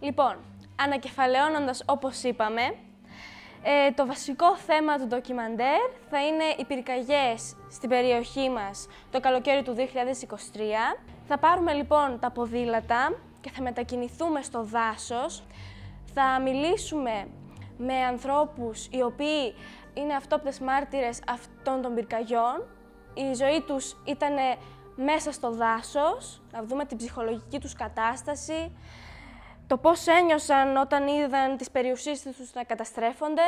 Λοιπόν, ανακεφαλαιώνοντας όπως είπαμε, το βασικό θέμα του ντοκιμαντέρ θα είναι οι πυρκαγιές στην περιοχή μας το καλοκαίρι του 2023. Θα πάρουμε λοιπόν τα ποδήλατα και θα μετακινηθούμε στο δάσος. Θα μιλήσουμε με ανθρώπους οι οποίοι είναι αυτόπτες μάρτυρες αυτών των πυρκαγιών. Η ζωή τους ήταν μέσα στο δάσος, να δούμε την ψυχολογική τους κατάσταση, το πώς ένιωσαν όταν είδαν τις περιουσίες τους να καταστρέφονται.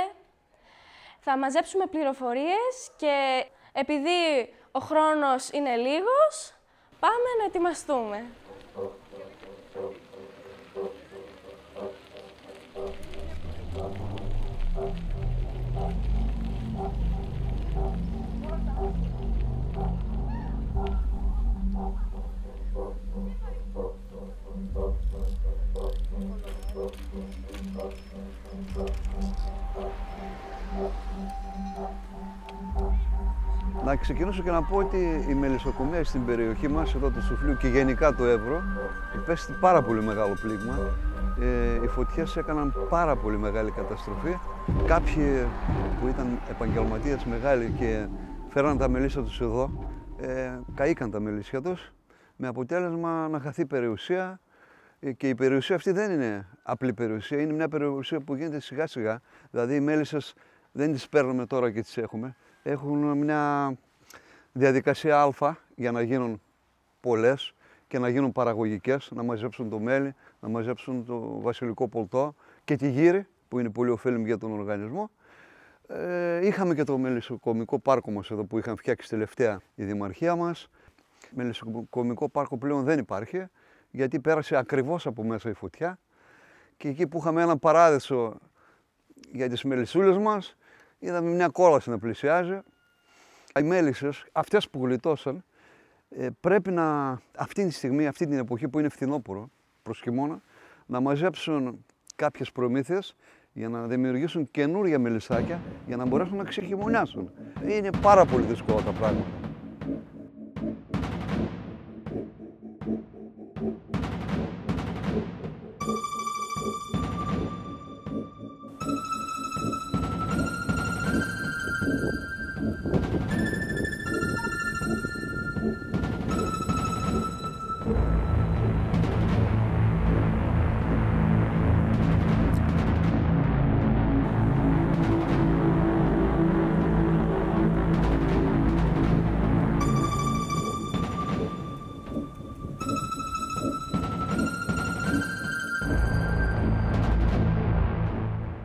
Θα μαζέψουμε πληροφορίες και επειδή ο χρόνος είναι λίγος, πάμε να ετοιμαστούμε. Να ξεκινήσω και να πω ότι η μελισσοκομεία στην περιοχή μας, εδώ του Σουφλίου και γενικά το Εύρο, υπέστη πάρα πολύ μεγάλο πλήγμα. Οι φωτιές έκαναν πάρα πολύ μεγάλη καταστροφή. Κάποιοι που ήταν επαγγελματίες μεγάλοι και φέραν τα μελίσια τους εδώ, καήκαν τα μελίσια τους, με αποτέλεσμα να χαθεί περιουσία. Και η περιουσία αυτή δεν είναι απλή περιουσία, είναι μια περιουσία που γίνεται σιγά σιγά. Δηλαδή οι μέλισσες δεν τις παίρνουμε τώρα και τις έχουμε. Έχουν μια διαδικασία α για να γίνουν πολλές και να γίνουν παραγωγικές, να μαζέψουν το μέλι, να μαζέψουν το βασιλικό πολτό και τη γύρι, που είναι πολύ ωφέλιμη για τον οργανισμό. Είχαμε και το μελισσοκομικό πάρκο μας εδώ που είχαν φτιάξει τελευταία η Δημαρχία μας. Μελισσοκομικό πάρκο πλέον δεν υπάρχει, γιατί πέρασε ακριβώς από μέσα η φωτιά και εκεί που είχαμε ένα παράδεισο για τις μελισσούλες μας, είδαμε μια κόλαση να πλησιάζει. Οι μέλισσες, αυτές που γλιτώσαν, πρέπει αυτή τη στιγμή, αυτή την εποχή που είναι φθινόπωρο προς χειμώνα, να μαζέψουν κάποιες προμήθειες για να δημιουργήσουν καινούργια μελισσάκια για να μπορέσουν να ξεχειμωνιάσουν. Είναι πάρα πολύ δύσκολα τα πράγματα.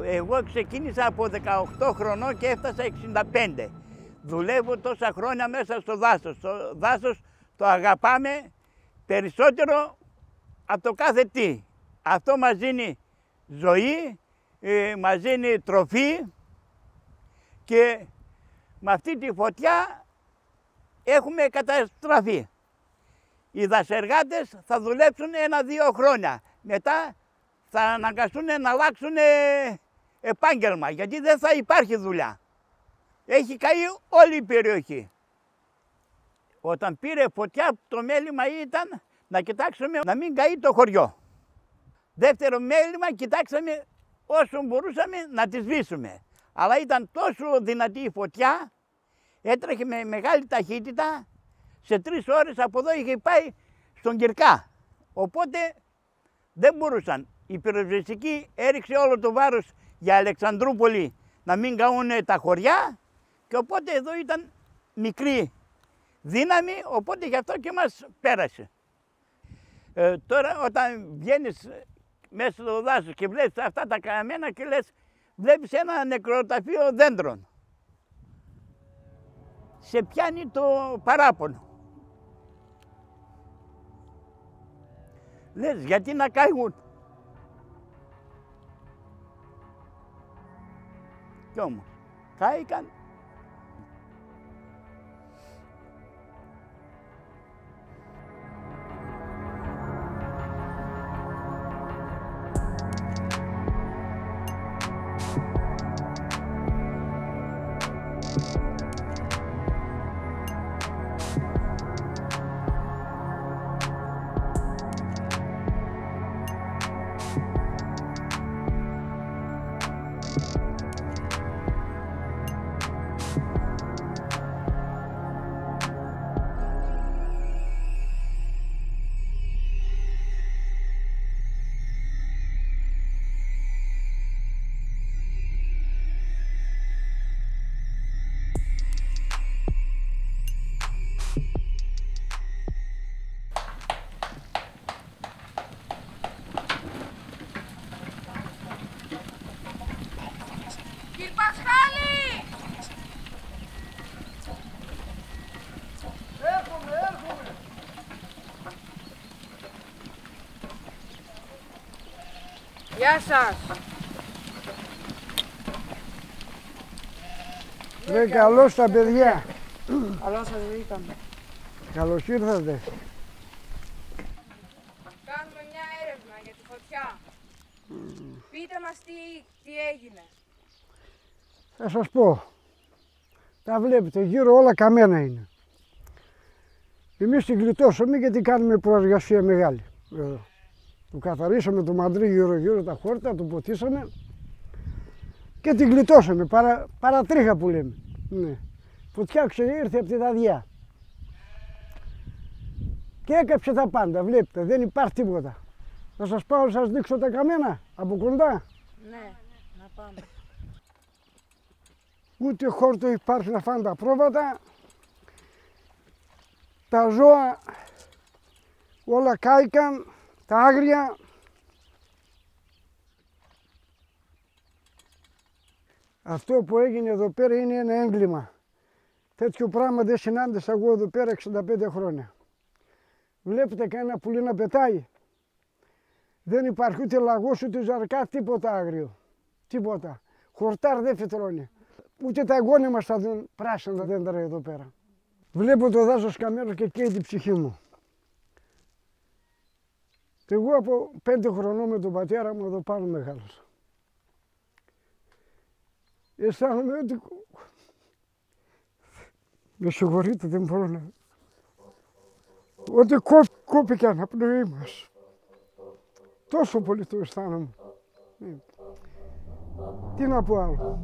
Εγώ ξεκίνησα από 18 χρονών και έφτασα 65. Δουλεύω τόσα χρόνια μέσα στο δάσος. Το δάσος το αγαπάμε περισσότερο από το κάθε τι. Αυτό μας δίνει ζωή, μας δίνει τροφή και με αυτή τη φωτιά έχουμε καταστραφεί. Οι δασεργάτες θα δουλέψουν 1-2 χρόνια. Μετά θα αναγκαστούν να αλλάξουν επάγγελμα, γιατί δεν θα υπάρχει δουλειά. Έχει καεί όλη η περιοχή. Όταν πήρε φωτιά, το μέλημα ήταν να κοιτάξουμε να μην καεί το χωριό. Δεύτερο μέλημα, κοιτάξαμε όσο μπορούσαμε να τη σβήσουμε. Αλλά ήταν τόσο δυνατή η φωτιά, έτρεχε με μεγάλη ταχύτητα, σε 3 ώρες από εδώ είχε πάει στον Κυρκά. Οπότε δεν μπορούσαν. Η πυροσβεστική έριξε όλο το βάρος για Αλεξανδρούπολη να μην καούν τα χωριά και οπότε εδώ ήταν μικρή δύναμη, οπότε γι' αυτό και μας πέρασε. Τώρα όταν βγαίνεις μέσα στο δάσος και βλέπεις αυτά τα καμένα και λες, βλέπεις ένα νεκροταφείο δέντρων. Σε πιάνει το παράπονο. Λες, γιατί να καίγουν. Κι όμως, κάηκαν. Γεια σας. Καλώς τα παιδιά. Καλώς σας βρήκαμε. Καλώς ήρθατε. Κάνουμε μια έρευνα για τη φωτιά. Πείτε μας τι έγινε. Θα σας πω. Τα βλέπετε γύρω όλα καμένα είναι. Εμείς την γλιτώσαμε γιατί κάνουμε προεργασία μεγάλη. Εδώ. Του καθαρίσαμε το μαντρί γύρω τα χόρτα, το ποτίσαμε και την γλιτώσαμε, παρατρίχα που λέμε. Ναι. Φωτιά ήρθε από τη δαδιά και έκαψε τα πάντα, βλέπετε, δεν υπάρχει τίποτα. Θα σας πάω να σας δείξω τα καμένα από κοντά. Ναι, να πάμε. Ούτε χόρτο υπάρχει να φάνε τα πρόβατα. Τα ζώα όλα κάηκαν, τα άγρια. Αυτό που έγινε εδώ πέρα είναι ένα έγκλημα. Τέτοιο πράγμα δεν συνάντησα εγώ εδώ πέρα 65 χρόνια. Βλέπετε κανένα πουλί να πετάει. Δεν υπάρχει ούτε λαγός ούτε ζαρκά, τίποτα άγριο. Τίποτα. Χορτάρ δεν φυτρώνει. Ούτε τα εγγόνια μας θα δουν πράσινα τα δέντρα εδώ πέρα. Βλέπω το δάσος καμένο και καίει την ψυχή μου. Εγώ από 5 χρονών με τον πατέρα μου εδώ πάνω μεγάλωσα. Αισθάνομαι ότι... Με συγχωρείτε, δεν μπορώ να... Ότι κόπηκε η αναπνοή μας. Τόσο πολύ το αισθάνομαι. Τι να πω άλλο.